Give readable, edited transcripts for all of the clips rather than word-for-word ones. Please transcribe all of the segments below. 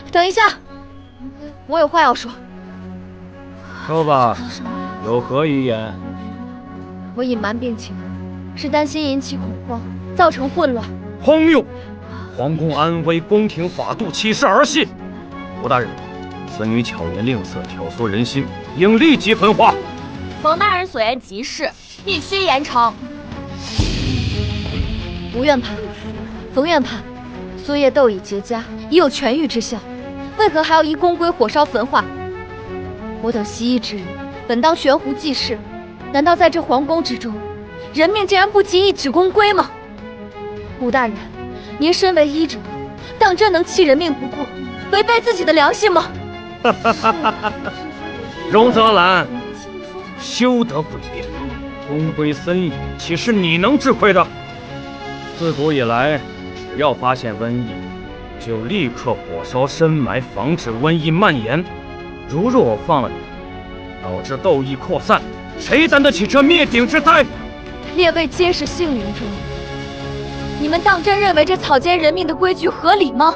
等一下，我有话要说。说吧，有何遗言？我隐瞒病情，是担心引起恐慌，造成混乱。荒谬！皇宫安危，宫廷法度，岂是儿戏？胡大人，此女巧言令色，挑唆人心，应立即焚化。冯大人所言极是，必须严惩。吴院判，冯院判，苏叶豆已结痂，已有痊愈之效，为何还要移宫规火烧焚化？我等习医之人，本当悬壶济世，难道在这皇宫之中，人命竟然不及一纸宫规吗？吴大人，您身为医者，当真能弃人命不顾，违背自己的良心吗？荣泽兰，休得诡辩！宫规森严，岂是你能智慧的？自古以来，只要发现瘟疫，就立刻火烧深埋，防止瘟疫蔓延。如若我放了你，导致痘疫扩散，谁担得起这灭顶之灾？列位皆是幸运者，你们当真认为这草菅人命的规矩合理吗？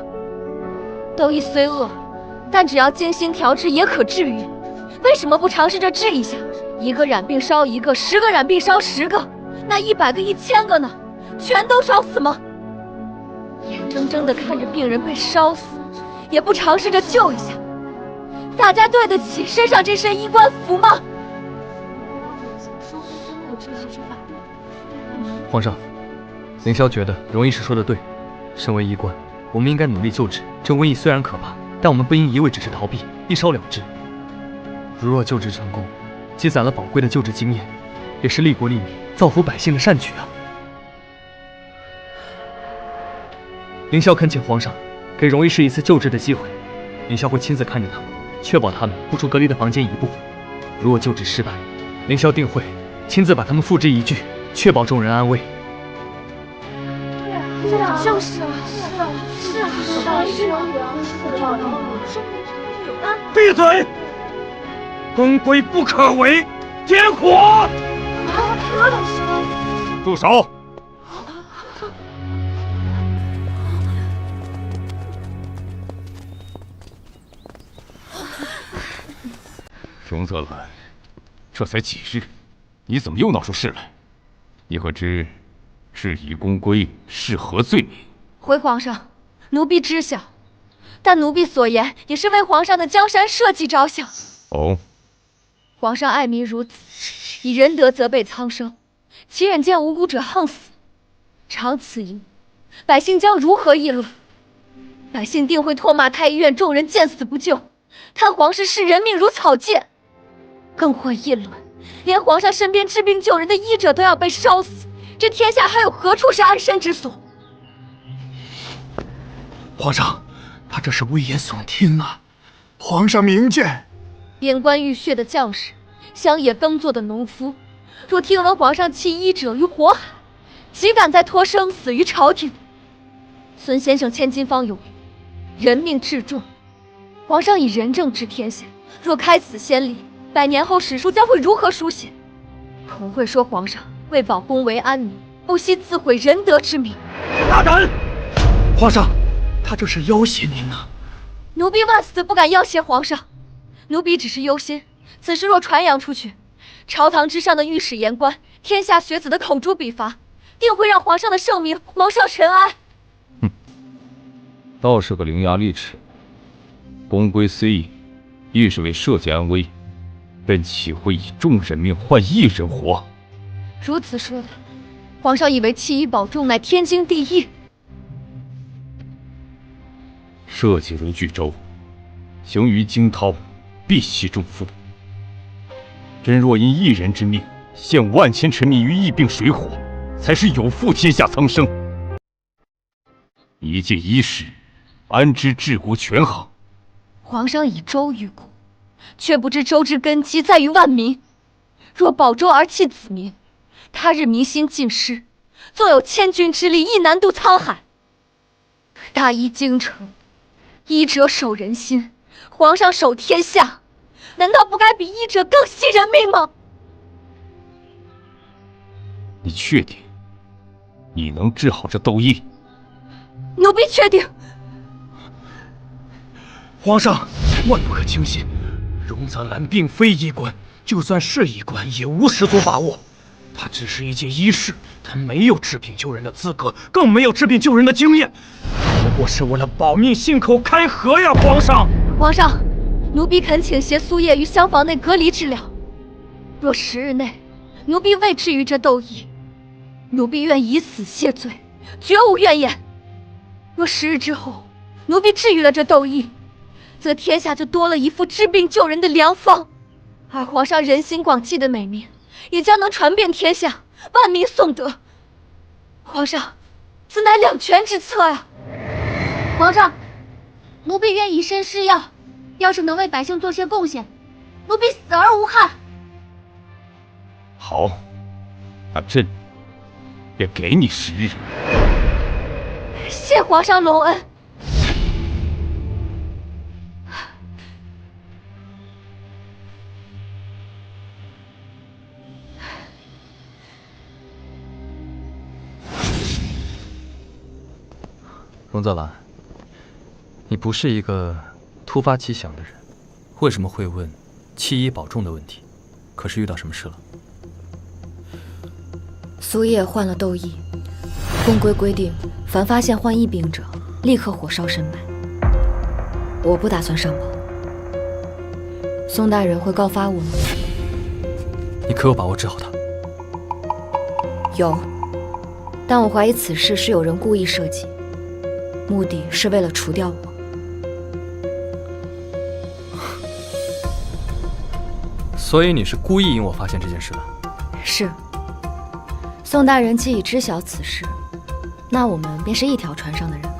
痘疫虽恶，但只要精心调治也可治愈。为什么不尝试着治一下？一个染病烧一个，10个染病烧10个，那100个、1000个呢？全都烧死吗？眼睁睁地看着病人被烧死，也不尝试着救一下，大家对得起身上这身医官服吗？皇上，凌霄觉得荣医师说的对，身为医官，我们应该努力救治。这瘟疫虽然可怕，但我们不应一味只是逃避，一烧了之。如若救治成功，积攒了宝贵的救治经验，也是利国利民、造福百姓的善举啊！凌霄恳请皇上给荣医师一次救治的机会，凌霄会亲自看着他们，确保他们不出隔离的房间一步。如果救治失败，凌霄定会亲自把他们付之一炬，确保众人安危。就是啊，闭嘴！宫规不可违，点火！住手！荣泽兰，这才几日，你怎么又闹出事来？你可知质疑宫规是何罪名？回皇上，奴婢知晓，但奴婢所言也是为皇上的江山社稷着想。哦，皇上爱民如子，以仁德责备苍生，岂忍见无辜者横死？长此以往，百姓将如何议论？百姓定会唾骂太医院众人见死不救，叹皇室视人命如草芥，更会议论连皇上身边治病救人的医者都要被烧死，这天下还有何处是安身之所？皇上，他这是危言耸听啊！皇上明鉴，边关浴血的将士，乡野耕作的农夫，若听闻皇上弃医者于火海，岂敢再托生死于朝廷？孙先生千金方有语，人命至重。皇上以仁政治天下，若开此先例，100年后史书将会如何书写？恐会说皇上为保宫闱安民，不惜自毁仁德之名。大胆！皇上，他这是要挟您啊！奴婢万死不敢要挟皇上，奴婢只是忧心，此事若传扬出去，朝堂之上的御史言官、天下学子的口诛笔伐，定会让皇上的圣明蒙受尘埃。倒是个伶牙俐齿。宫规虽严，亦是为社稷安危，本岂会以众人命换一人活？如此说来，皇上以为弃医保众乃天经地义。社稷如巨舟，行于惊涛，必其重负。真若因一人之命，陷万千臣民于疫病水火，才是有负天下苍生。一介医师，安知治国权衡？皇上以周御国，却不知周之根基在于万民。若保周而弃子民，他日民心尽失，纵有千军之力，亦难渡沧海。大医精诚，医者守人心，皇上守天下，难道不该比医者更惜人命吗？你确定你能治好这痘疫？奴婢确定。皇上，万不可轻信，荣泽兰并非医官，就算是医官，也无十足把握。他只是一介医士，他没有治病救人的资格，更没有治病救人的经验。不过是为了保命，信口开河呀，皇上！皇上，奴婢恳请携苏叶于厢房内隔离治疗。若10日内，奴婢未治愈这窦翳，奴婢愿以死谢罪，绝无怨言。若10日之后，奴婢治愈了这窦翳，则天下就多了一副治病救人的良方，而皇上人心广济的美名也将能传遍天下，万民颂德。皇上，此乃两全之策呀！皇上，奴婢愿以身试药，要是能为百姓做些贡献，奴婢死而无憾。好，那朕便给你10日。谢皇上隆恩。荣泽兰，你不是一个突发奇想的人，为什么会问弃医保重的问题？可是遇到什么事了？苏叶患了窦翳，宫规规定，凡发现患疫病者，立刻火烧深埋。我不打算上报，宋大人会告发我吗？你可有把握治好他？有，但我怀疑此事是有人故意设计，目的是为了除掉我。所以你是故意引我发现这件事的？是。宋大人既已知晓此事，那我们便是一条船上的人了。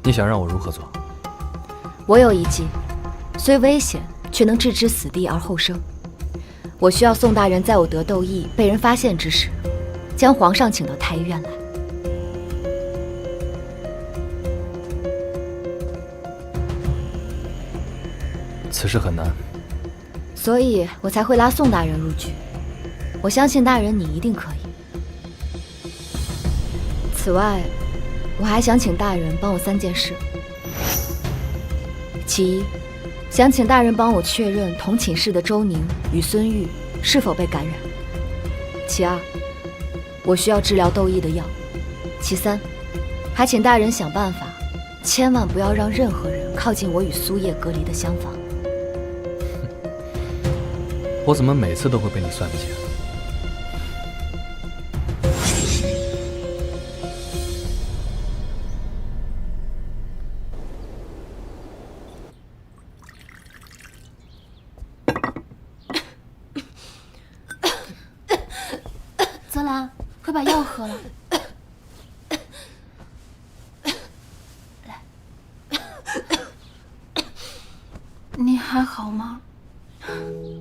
你想让我如何做？我有一计，虽危险，却能置之死地而后生。我需要宋大人在我得窦翳被人发现之时，将皇上请到太医院来。此事很难，所以我才会拉宋大人入局。我相信大人你一定可以。此外，我还想请大人帮我3件事。其一，想请大人帮我确认同寝室的周宁与孙玉是否被感染。其二，我需要治疗窦翳的药。其三，还请大人想办法，千万不要让任何人靠近我与苏叶隔离的厢房。我怎么每次都会被你算计啊？泽兰，快把药喝了。你还好吗？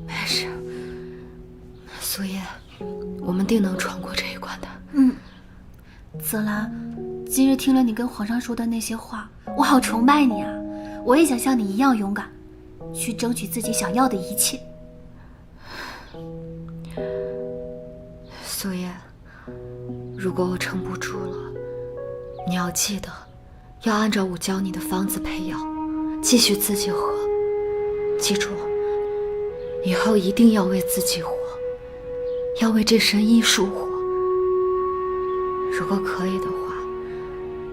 没事，苏叶，我们定能闯过这一关的。泽兰，今日听了你跟皇上说的那些话，我好崇拜你啊！我也想像你一样勇敢，去争取自己想要的一切。苏叶，如果我撑不住了，你要记得，要按照我教你的方子配药，继续自己喝。记住，以后一定要为自己活，要为这身医术活。如果可以的话，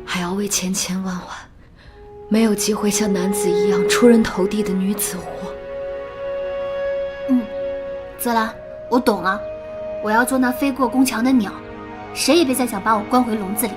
还要为千千万万没有机会像男子一样出人头地的女子活。泽兰，我懂了，我要做那飞过宫墙的鸟，谁也别再想把我关回笼子里。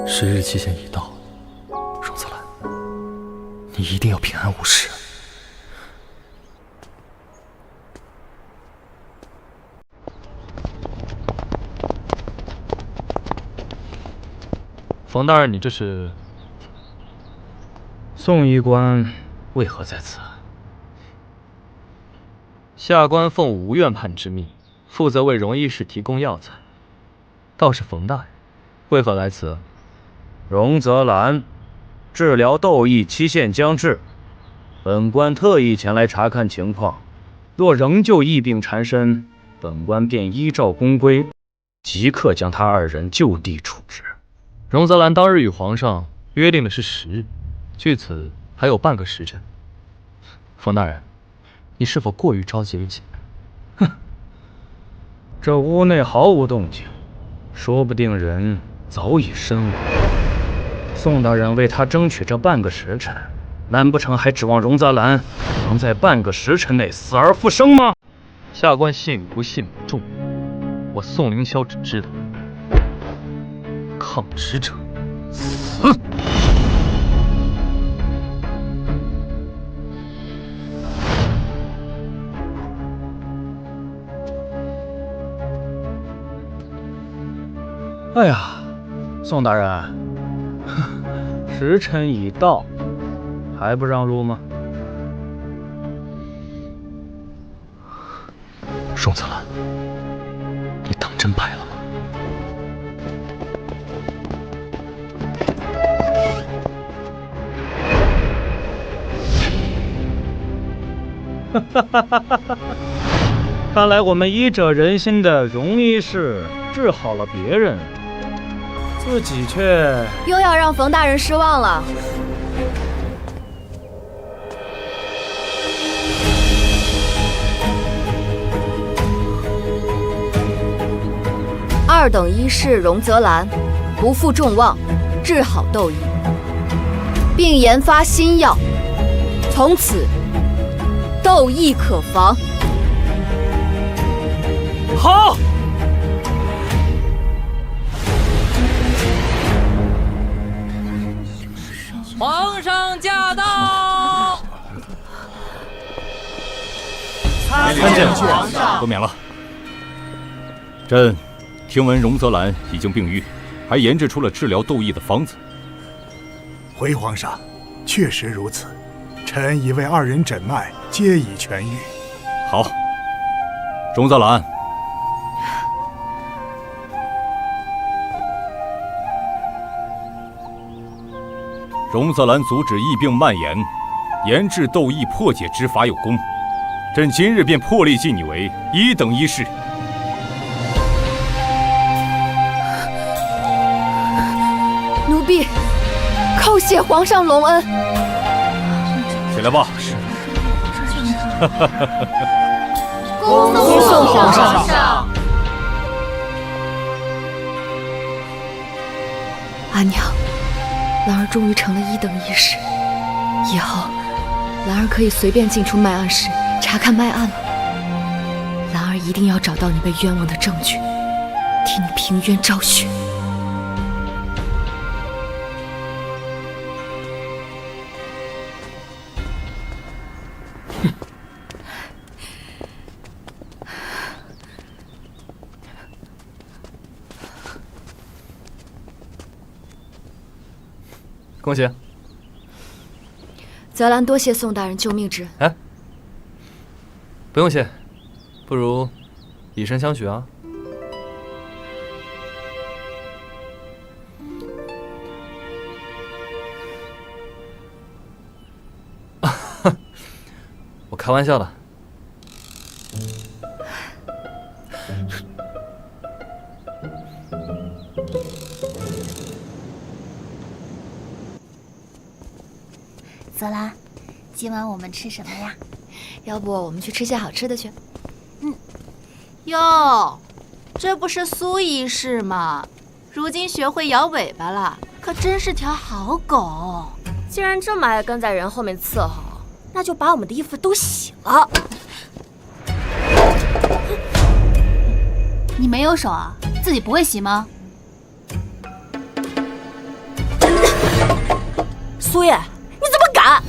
10日期限已到，荣泽兰，你一定要平安无事。冯大人，你这是？宋医官为何在此？下官奉吴院判之命，负责为荣医师提供药材。倒是冯大人，为何来此？荣泽兰，治疗斗异期限将至，本官特意前来查看情况。若仍旧疫病缠身，本官便依照公规，即刻将他二人就地处置。荣泽兰当日与皇上约定的是10日，距此还有半个时辰。冯大人，你是否过于着急了些？哼，这屋内毫无动静，说不定人早已身亡。宋大人为他争取这半个时辰，难不成还指望荣泽兰能在半个时辰内死而复生吗？下官信与不信不重，我宋凌霄只知道，抗旨者死。哎呀，宋大人，时辰已到，还不让路吗？荣泽兰，你当真败了吗？哈哈哈哈哈！看来我们医者仁心的荣医师治好了别人，自己却又要让冯大人失望了。2等医士荣泽兰不负众望，治好窦异，并研发新药，从此窦异可防。好。皇上驾到！参见皇上，多免了。朕听闻荣泽兰已经病愈，还研制出了治疗窦异的方子。回皇上，确实如此。臣已为2人诊脉，皆已痊愈。好，荣泽兰，荣泽兰阻止疫病蔓延，研制窦异破解之法有功。朕今日便破例记你为1等医士。奴婢叩谢皇上隆恩。起来吧。恭送皇上。阿娘，兰儿终于成了1等医师，以后兰儿可以随便进出脉案室查看脉案了。兰儿一定要找到你被冤枉的证据，替你平冤昭雪。恭喜！泽兰多谢宋大人救命之恩。哎，不用谢，不如以身相许啊。我开玩笑的。泽兰，今晚我们吃什么呀？要不我们去吃些好吃的去？哟，这不是苏医师吗？如今学会摇尾巴了，可真是条好狗。既然这么爱跟在人后面伺候，那就把我们的衣服都洗了。你没有手啊？自己不会洗吗？苏叶，你怎么敢？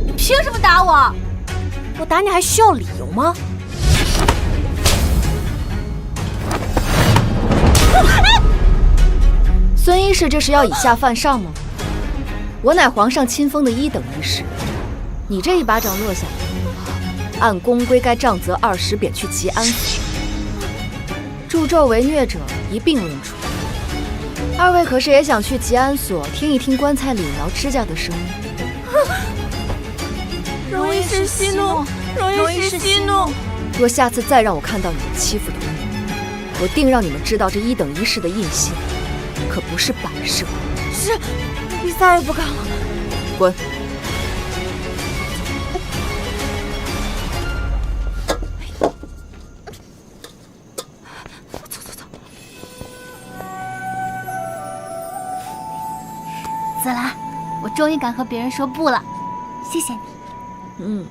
你凭什么打我？我打你还需要理由吗？孙医师这是要以下犯上吗？我乃皇上亲封的1等医师，你这一巴掌落下来，按公规该杖责20贬去吉安府，助纣为虐者一并论处。二位可是也想去吉安所听一听棺材里挠指甲的声音？容易是息怒，容易是息怒。若下次再让我看到你们欺负童女，我定让你们知道这1等1事的印信，可不是摆设。是，比赛也不敢了。滚！泽拉，我终于敢和别人说不了，谢谢你。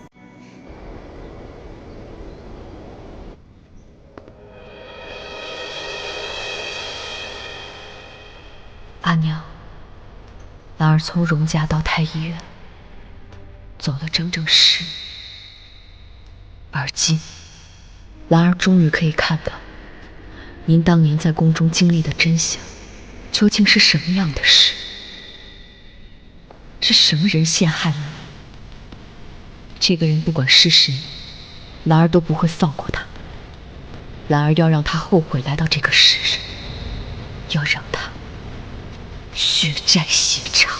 阿娘，兰儿从荣家到太医院，走了整整10年，而今，兰儿终于可以看到，您当年在宫中经历的真相，究竟是什么样的事？是什么人陷害了你？这个人不管是谁，兰儿都不会放过他。兰儿要让他后悔来到这个世上，要让他血债血偿。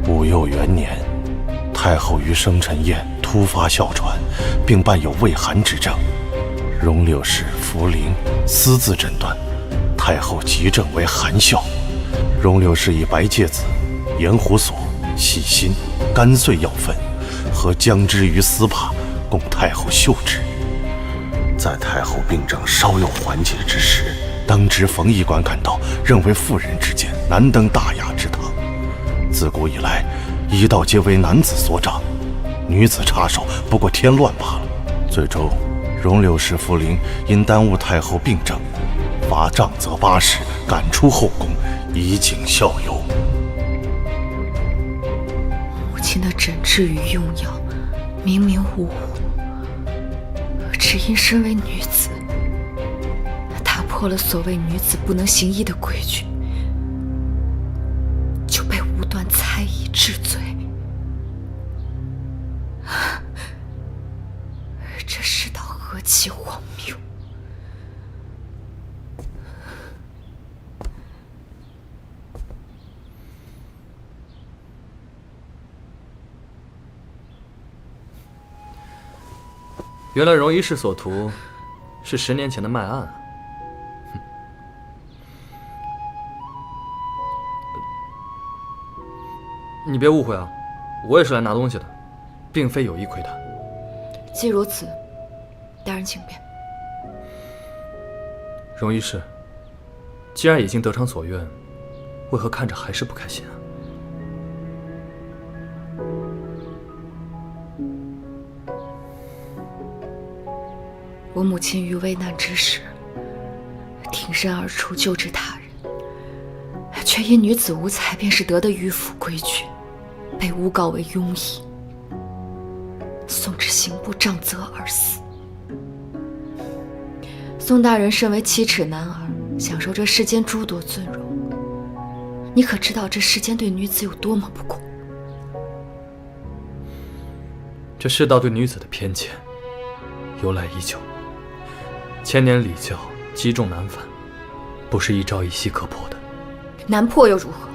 武佑元年，太后于生辰宴突发哮喘，并伴有畏寒之症。荣六氏茯苓私自诊断，太后急症为寒哮。荣六氏以白芥子、盐胡索、细辛、干碎药粉和姜汁于丝帕，供太后嗅之。在太后病症稍有缓解之时，当值冯医官赶到，认为妇人之间难登大雅之堂。自古以来，医道皆为男子所掌，女子插手不过添乱罢了。最终，荣六氏茯苓因耽误太后病症，罚杖责80，赶出后宫，以儆效尤。母亲的诊治与用药明明无误，只因身为女子，打破了所谓女子不能行医的规矩，就被无端猜疑治罪。这世道何其荒谬！原来荣医师所图是10年前的卖案。你别误会啊，我也是来拿东西的，并非有意窥探。既如此，大人请便。荣医师，既然已经得偿所愿，为何看着还是不开心啊？我母亲于危难之时，挺身而出救治他人，却因女子无才便是得的迂腐规矩，被诬告为庸医，送至刑部杖责而死。宋大人身为7尺男儿，享受这世间诸多尊荣，你可知道这世间对女子有多么不公？这世道对女子的偏见由来已久，千年礼教积重难返，不是一朝一夕可破的。难破又如何？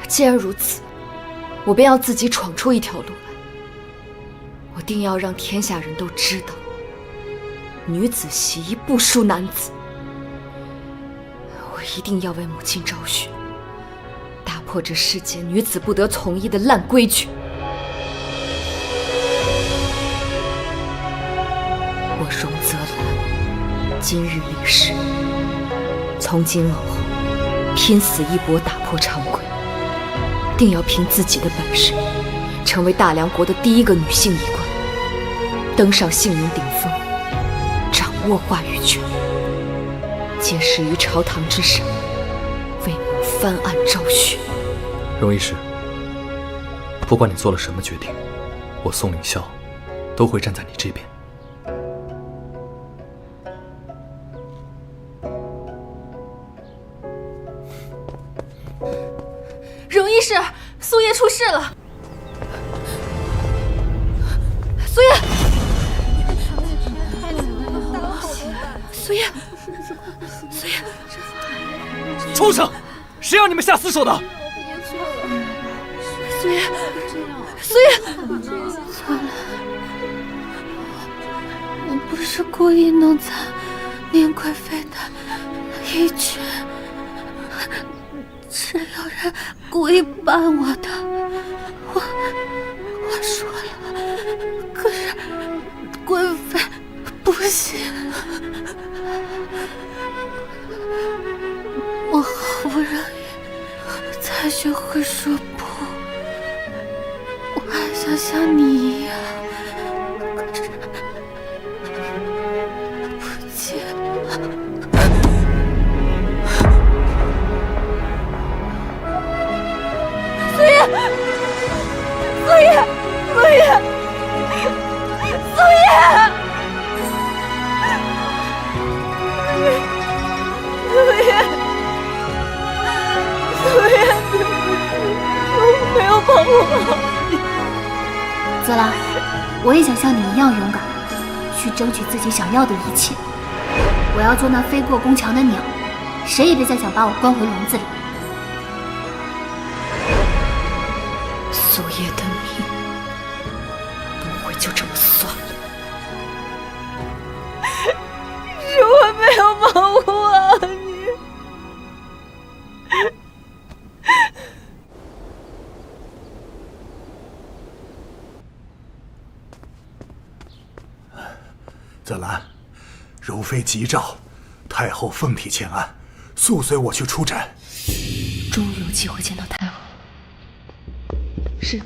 既然如此，我便要自己闯出一条路来。我定要让天下人都知道，女子习医不输男子。我一定要为母亲昭雪，打破这世间女子不得从医的烂规矩。我荣泽兰今日立誓，从今往后拼死一搏，打破常规，定要凭自己的本事，成为大梁国的第一个女性医官，登上杏林顶峰，掌握话语权，届时于朝堂之上，为母翻案昭雪。荣医师，不管你做了什么决定，我宋凌霄都会站在你这边。荣医师，苏叶出事了。苏叶，苏叶，苏叶，畜生！谁让你们下死手的？苏叶，苏叶，错了，我不是故意弄脏宁贵妃的衣裙，是有人故意绊我的。我说了，可是贵妃不信。我好不容易才学会说不，我还想像你一样，可是不接。苏叶，苏叶，苏叶，苏叶，苏叶。苏叶，我没有保护好你。泽兰，我也想像你一样勇敢，去争取自己想要的一切。我要做那飞过宫墙的鸟，谁也别再想把我关回笼子里。苏叶的命不会就这么算了。是我没有保护好你。泽兰，如妃急召，太后奉体前案，速随我去出诊。终于有机会见到太后。是。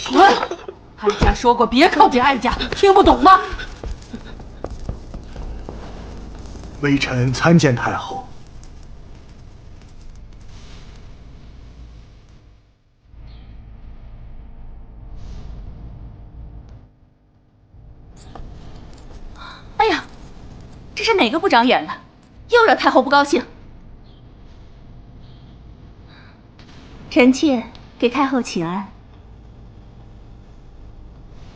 滚！哀家说过别靠近哀家，听不懂吗？微臣参见太后。哎呀，这是哪个不长眼了？又惹太后不高兴。臣妾给太后请安。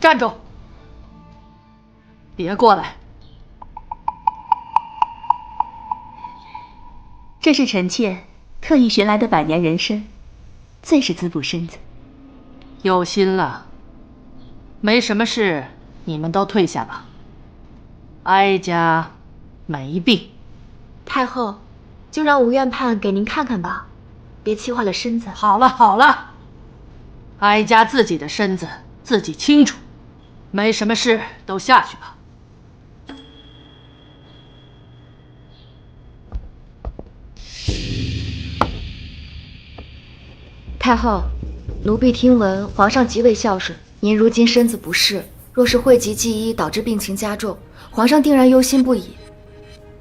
站住！别过来！这是臣妾特意寻来的百年人参，最是滋补身子。有心了。没什么事，你们都退下吧。哀家没病。太后，就让吴院判给您看看吧，别气坏了身子。好了好了，哀家自己的身子自己清楚，没什么事都下去吧。太后，奴婢听闻皇上极为孝顺，您如今身子不适，若是讳疾忌医导致病情加重，皇上定然忧心不已。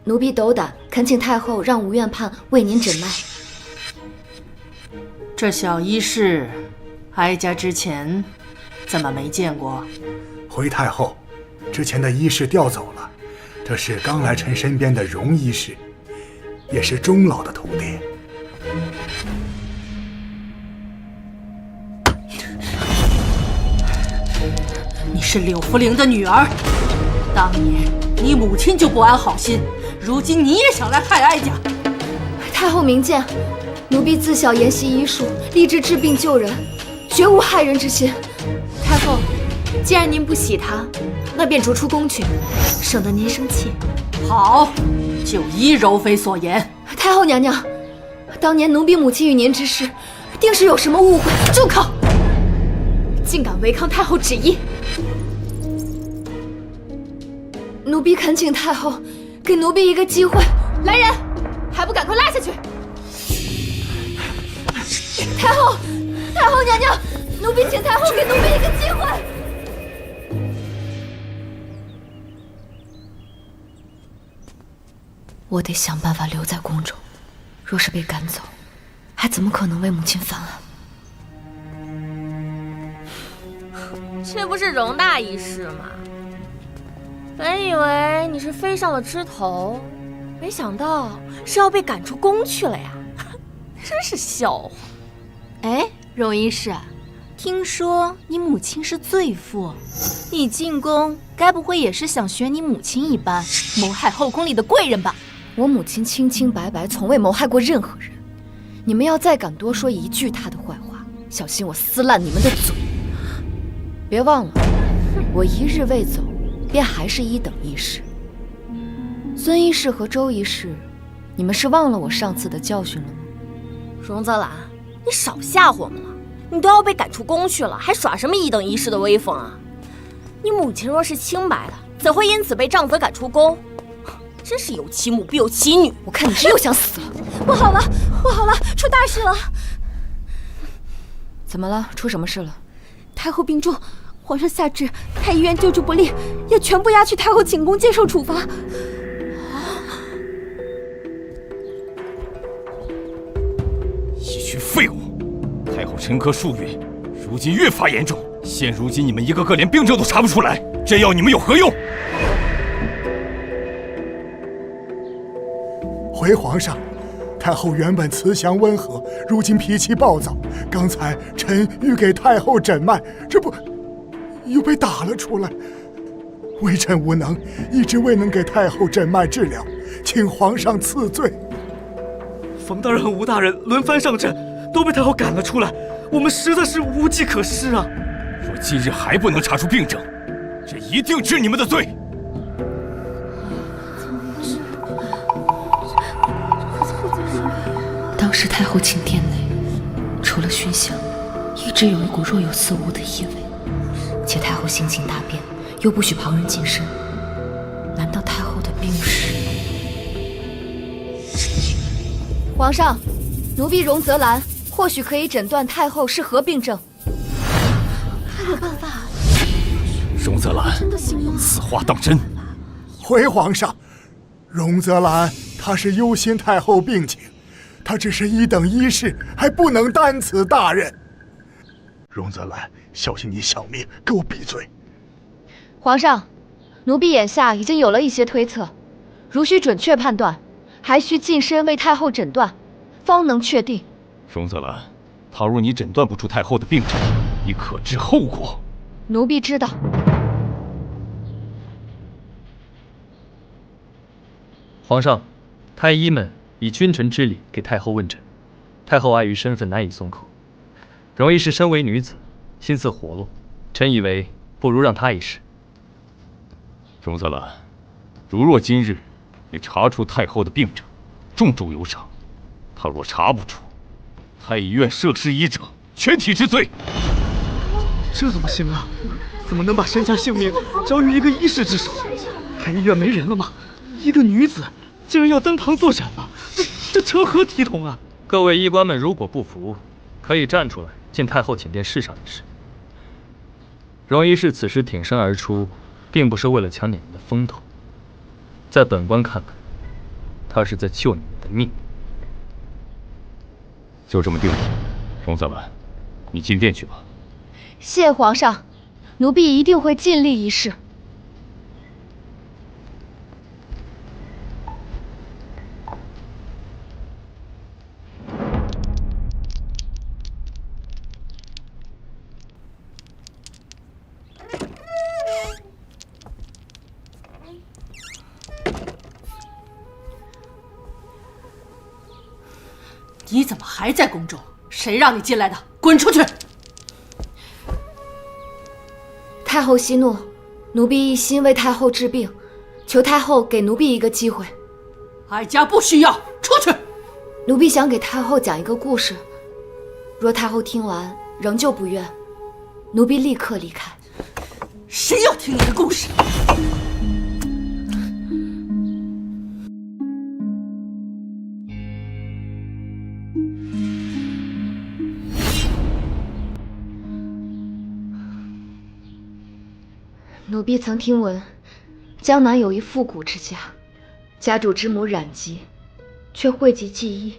奴婢斗胆，恳请太后让吴院判为您诊脉。这小医室，哀家之前怎么没见过？回太后，之前的医师调走了，这是刚来臣身边的荣医师，也是钟老的徒弟。你是柳福陵的女儿，当年你母亲就不安好心，如今你也想来害哀家。太后明鉴，奴婢自小研习医术，立志治病救人，绝无害人之心。太后，既然您不喜他，那便逐出宫去，省得您生气。好，就依柔妃所言。太后娘娘，当年奴婢母亲与您之事，定是有什么误会。住口！竟敢违抗太后旨意！奴婢恳请太后给奴婢一个机会。来人，还不赶快拉下去！太后，太后娘娘，奴婢请太后给奴婢一个机会。我得想办法留在宫中，若是被赶走，还怎么可能为母亲翻案？这不是容大一事吗？本以为你是飞上了枝头，没想到是要被赶出宫去了呀！真是笑话。哎，容医师，听说你母亲是罪妇，你进宫该不会也是想学你母亲一般谋害后宫里的贵人吧？我母亲清清白白，从未谋害过任何人。你们要再敢多说一句她的坏话，小心我撕烂你们的嘴！别忘了，我一日未走，便还是一等一事。孙医师和周医师，你们是忘了我上次的教训了吗？荣泽兰，你少吓唬我们了！你都要被赶出宫去了，还耍什么一等一事的威风啊？你母亲若是清白的，怎会因此被杖责赶出宫？真是有其母必有其女！我看你是又想死了！不好了，不好了，出大事了！怎么了？出什么事了？太后病重，皇上下旨，太医院救治不力，要全部押去太后寝宫接受处罚。一群废物！太后沉疴数月，如今越发严重。现如今你们一个个连病症都查不出来，这要你们有何用？回皇上，太后原本慈祥温和，如今脾气暴躁。刚才臣欲给太后诊脉，这不又被打了出来。微臣无能，一直未能给太后诊脉治疗，请皇上赐罪。冯大人和吴大人轮番上阵，都被太后赶了出来，我们实在是无计可施啊！若今日还不能查出病症，这一定治你们的罪。当时太后寝殿内，除了熏香，一直有一股若有似无的异味，且太后性情大变，又不许旁人近身，难道太后的病是？皇上，奴婢荣泽兰或许可以诊断太后是何病症。还有办法？荣泽兰，此话当真？回皇上，荣泽兰她是忧心太后病情，她只是一等一事，还不能担此大任。荣泽兰，小心你小命，给我闭嘴！皇上，奴婢眼下已经有了一些推测，如需准确判断，还需近身为太后诊断，方能确定。荣泽兰，倘若你诊断不出太后的病症，你可知后果？奴婢知道。皇上，太医们以君臣之礼给太后问诊，太后碍于身份难以松口。容易是身为女子，心思活络，臣以为不如让她一试。荣泽兰，如若今日你查出太后的病症，重重有赏；倘若查不出，太医院涉事医者全体治罪。这怎么行啊？怎么能把身家性命交于一个医师之手？太医院没人了吗？一个女子竟然要登堂作诊了，这成何体统啊！各位医官们，如果不服，可以站出来进太后寝殿试上一试。容医师此时挺身而出，并不是为了抢你们的风头，在本官看来，他是在救你们的命。就这么定了，荣泽兰，你进殿去吧。谢皇上，奴婢一定会尽力一试。你怎么还在宫中？谁让你进来的？滚出去！太后息怒，奴婢一心为太后治病，求太后给奴婢一个机会。哀家不需要，出去。奴婢想给太后讲一个故事，若太后听完仍旧不愿，奴婢立刻离开。谁要听你的故事？奴婢曾听闻，江南有一富贾之家，家主之母染疾，却讳疾忌医。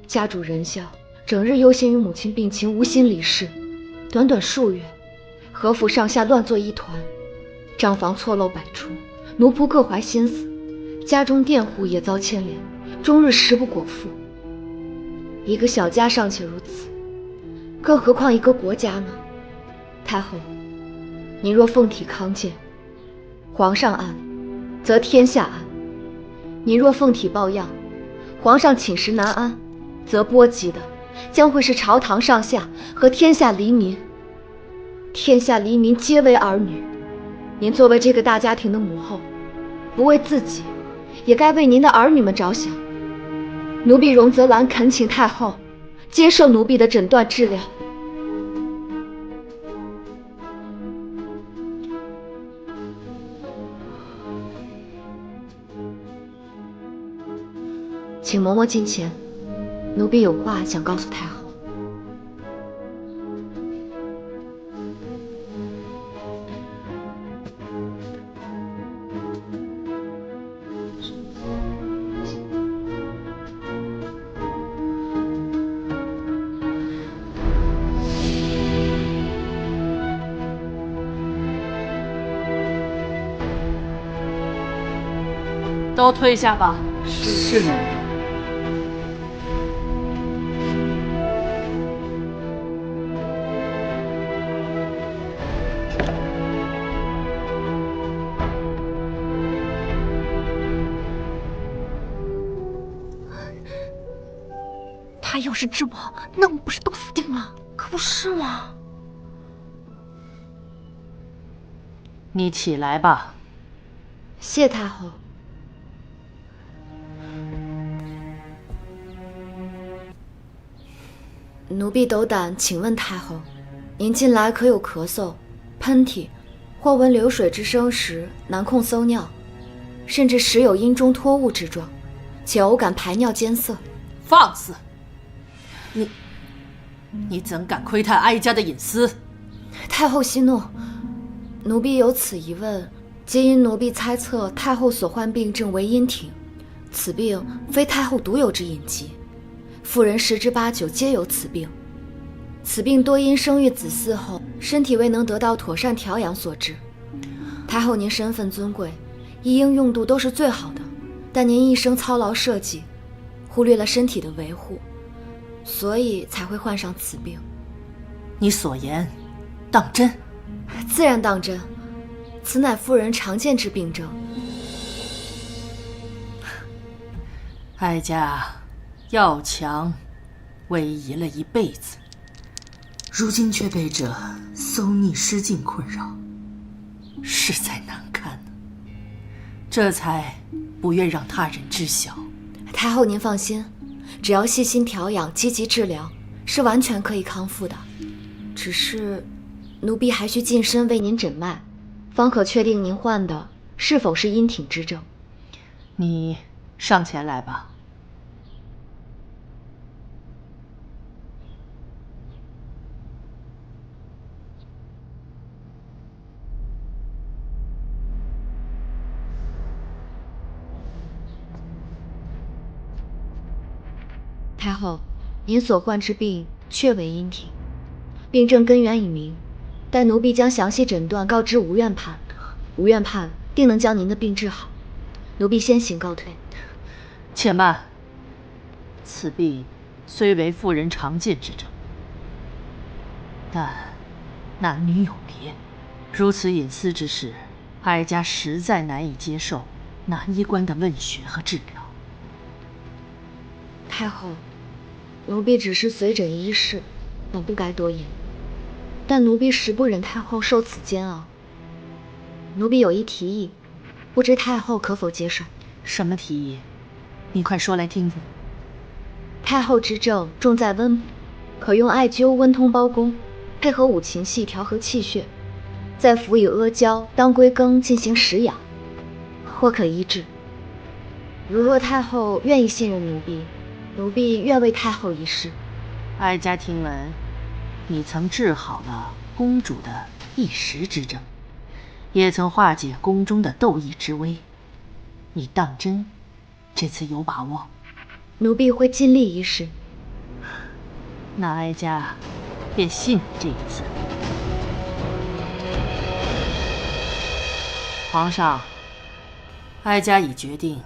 家主仁孝，整日忧心于母亲病情，无心理事。短短数月，何府上下乱作一团，账房错漏百出，奴仆各怀心思，家中佃户也遭牵连，终日食不果腹。一个小家尚且如此，更何况一个国家呢？太后，你若凤体康健，皇上安，则天下安；你若凤体抱恙，皇上寝食难安，则波及的将会是朝堂上下和天下黎民。天下黎民皆为儿女，您作为这个大家庭的母后，不为自己，也该为您的儿女们着想。奴婢荣泽兰恳请太后接受奴婢的诊断治疗。请嬷嬷近前，奴婢有话想告诉太后。都退下吧。是。他要是治不好，那我们不是都死定了？可不是吗？你起来吧。谢太后。奴婢斗胆请问太后，您近来可有咳嗽、喷嚏，或闻流水之声时难控搜尿，甚至时有阴中脱物之状，且偶感排尿艰涩？放肆！你怎敢窥探哀家的隐私？太后息怒，奴婢有此疑问，皆因奴婢猜测太后所患病症为阴挺，此病非太后独有之隐疾，妇人10之8九皆有此病。此病多因生育子嗣后身体未能得到妥善调养所致。太后您身份尊贵，医应用度都是最好的，但您一生操劳社稷，忽略了身体的维护，所以才会患上此病。你所言当真？自然当真，此乃妇人常见之病症。哀家要强威仪了一辈子，如今却被这馊逆失禁困扰，实在难堪呢。这才不愿让他人知晓。太后您放心，只要细心调养，积极治疗，是完全可以康复的。只是奴婢还需近身为您诊脉，方可确定您患的是否是阴挺之症。你上前来吧。太后，您所患之病确为阴挺，病症根源已明，待奴婢将详细诊断告知吴院判，吴院判定能将您的病治好。奴婢先行告退。且慢，此病虽为妇人常见之症，但男女有别，如此隐私之事，哀家实在难以接受男医官的问询和治疗。太后，奴婢只是随诊医事，本不该多言。但奴婢实不忍太后受此煎熬，奴婢有一提议，不知太后可否接受？什么提议？你快说来听听。太后之症重在温补，可用艾灸温通包宫，配合五禽戏调和气血，再辅以阿胶、当归羹进行食养，或可医治。如若太后愿意信任奴婢，奴婢愿为太后一试。哀家听闻，你曾治好了公主的一时之症，也曾化解宫中的斗疫之危。你当真这次有把握？奴婢会尽力一试。那哀家便信你这一次。皇上，哀家已决定，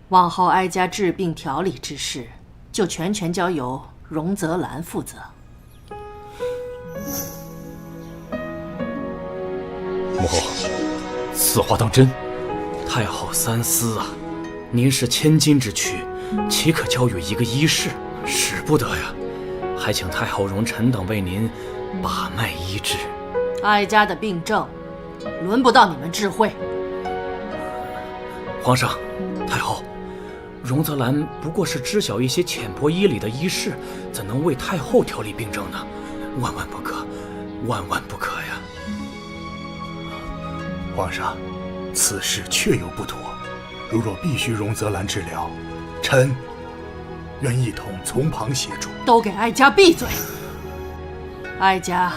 往后哀家治病调理之事，就全权交由荣泽兰负责。母后，此话当真？太后三思啊！您是千金之躯，岂可交与一个医士？使不得呀！还请太后容臣等为您把脉医治。哀家的病症，轮不到你们智慧。皇上，太后，荣泽兰不过是知晓一些浅薄医理的医士，怎能为太后调理病症呢？万万不可，万万不可呀！皇上，此事确有不妥，如若必须荣泽兰治疗，臣愿一同从旁协助。都给哀家闭嘴！哀家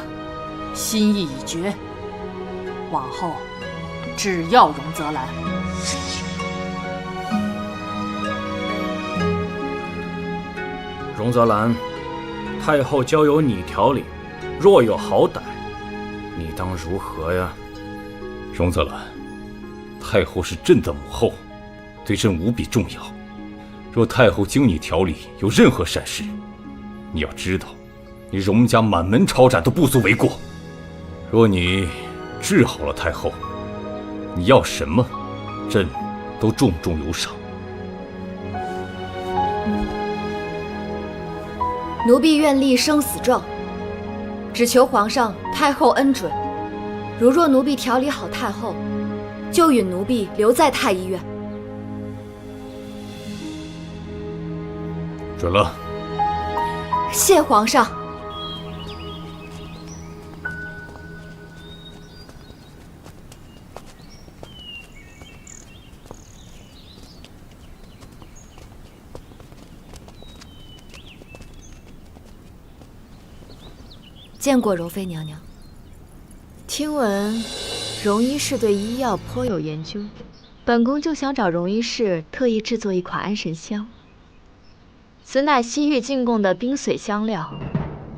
心意已决，往后只要荣泽兰。荣泽兰，太后交由你调理，若有好歹，你当如何呀？荣泽兰，太后是朕的母后，对朕无比重要。若太后经你调理有任何闪失，你要知道，你荣家满门抄斩都不足为过。若你治好了太后，你要什么，朕都重重有赏。奴婢愿立生死状，只求皇上、太后恩准。如若奴婢调理好太后，就允奴婢留在太医院。准了。谢皇上。见过柔妃娘娘。听闻荣医师对医药颇有研究，本宫就想找荣医师特意制作一款安神香。此乃西域进贡的冰髓香料，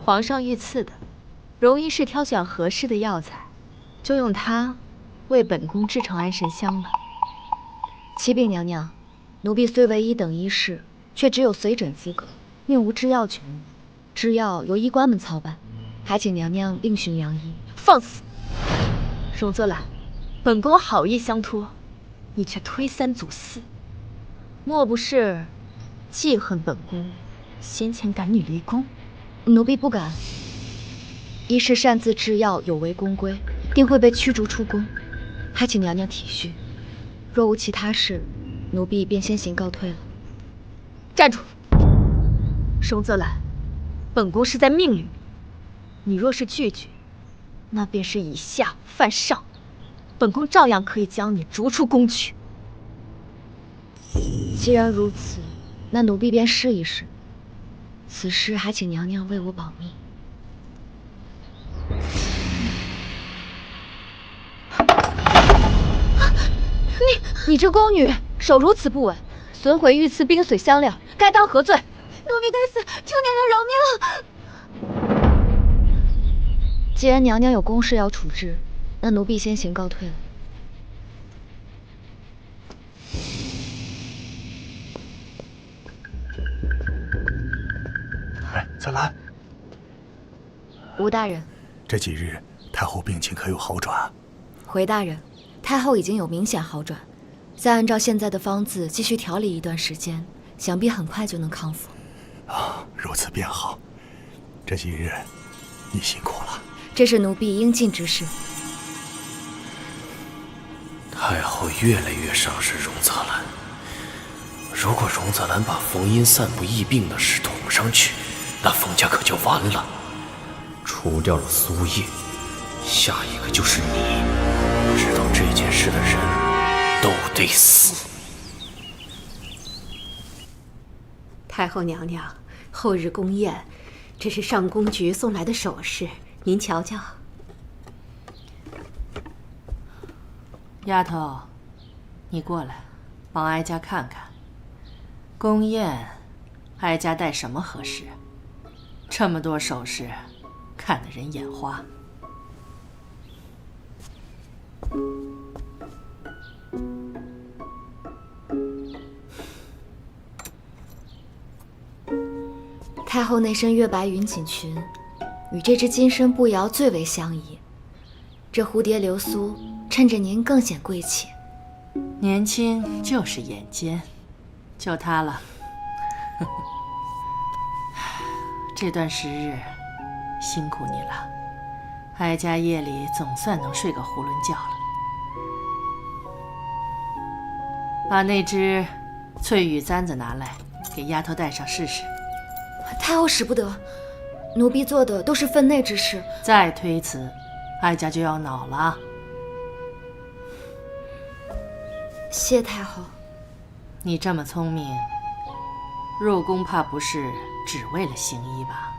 皇上御赐的。荣医师挑选合适的药材，就用它为本宫制成安神香吧。启禀娘娘，奴婢虽为一等医士，却只有随诊资格，并无制药权，制药由医官们操办，还请娘娘另寻良医。放肆！荣泽兰，本宫好意相托，你却推三阻四，莫不是记恨本宫先前赶你离宫？奴婢不敢。医师擅自制药有违宫规，定会被驱逐出宫，还请娘娘体恤。若无其他事，奴婢便先行告退了。站住！荣泽兰，本宫是在命令你，若是拒绝，那便是以下犯上，本宫照样可以将你逐出宫去。既然如此，那奴婢便试一试。此事还请娘娘为我保密。你这宫女手如此不稳，损毁御赐冰髓香料，该当何罪？奴婢该死，求娘娘饶命！既然娘娘有公事要处置，那奴婢先行告退了。泽兰，吴大人，这几日太后病情可有好转？回大人，太后已经有明显好转，再按照现在的方子继续调理一段时间，想必很快就能康复。如此便好。这几日你辛苦了。这是奴婢应尽之事。太后越来越赏识荣泽兰。如果荣泽兰把冯音散布疫病的事捅上去，那冯家可就完了。除掉了苏叶，下一个就是你。知道这件事的人都得死。太后娘娘，后日宫宴，这是上宫局送来的首饰，您瞧瞧。丫头，你过来，帮哀家看看。宫宴，哀家戴什么合适？这么多首饰，看得人眼花。太后那身月白云锦裙，与这只金身步摇最为相宜。这蝴蝶流苏，衬着您更显贵气。年轻就是眼尖，就它了。这段时日辛苦你了，哀家夜里总算能睡个囫囵觉了。把那只翠羽簪子拿来，给丫头戴上试试。太后使不得，奴婢做的都是分内之事。再推辞，哀家就要恼了。谢太后。你这么聪明，入宫怕不是只为了行医吧？